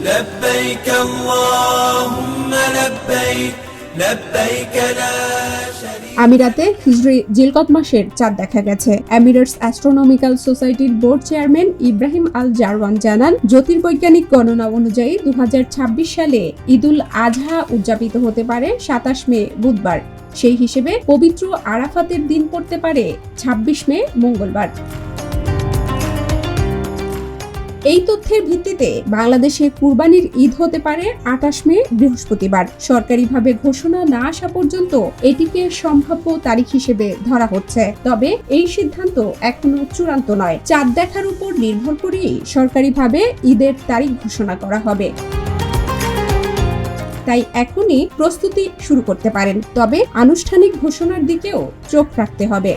لبيك اللهم لبيك لبيك لا شريك। আমিরাতে হিজরি জিলকদ মাসের চাঁদ দেখা গেছে। এমিরেটস অ্যাস্ট্রোনমিক্যাল সোসাইটির বোর্ড চেয়ারম্যান ইব্রাহিম আল জারওয়ান জানান, জ্যোতির্বৈজ্ঞানিক গণনা অনুযায়ী 2026 সালে ঈদুল আজহা উদযাপিত হতে পারে 27 মে বুধবার। সেই হিসেবে পবিত্র আরাফাতের দিন পড়তে পারে 26 মে মঙ্গলবার। এই তথ্যের ভিত্তিতে বাংলাদেশে কুরবানির ঈদ হতে পারে 28 মে বৃহস্পতিবার। সরকারিভাবে ঘোষণা না আসা পর্যন্ত এটিকে সম্ভাব্য তারিখ হিসেবে ধরা হচ্ছে। তবে এই সিদ্ধান্ত এখনো চূড়ান্ত নয়। চাঁদ দেখার উপর নির্ভর করেই সরকারিভাবে ঈদের তারিখ ঘোষণা করা হবে। তাই এখনই প্রস্তুতি শুরু করতে পারেন, তবে আনুষ্ঠানিক ঘোষণার দিকেও চোখ রাখতে হবে।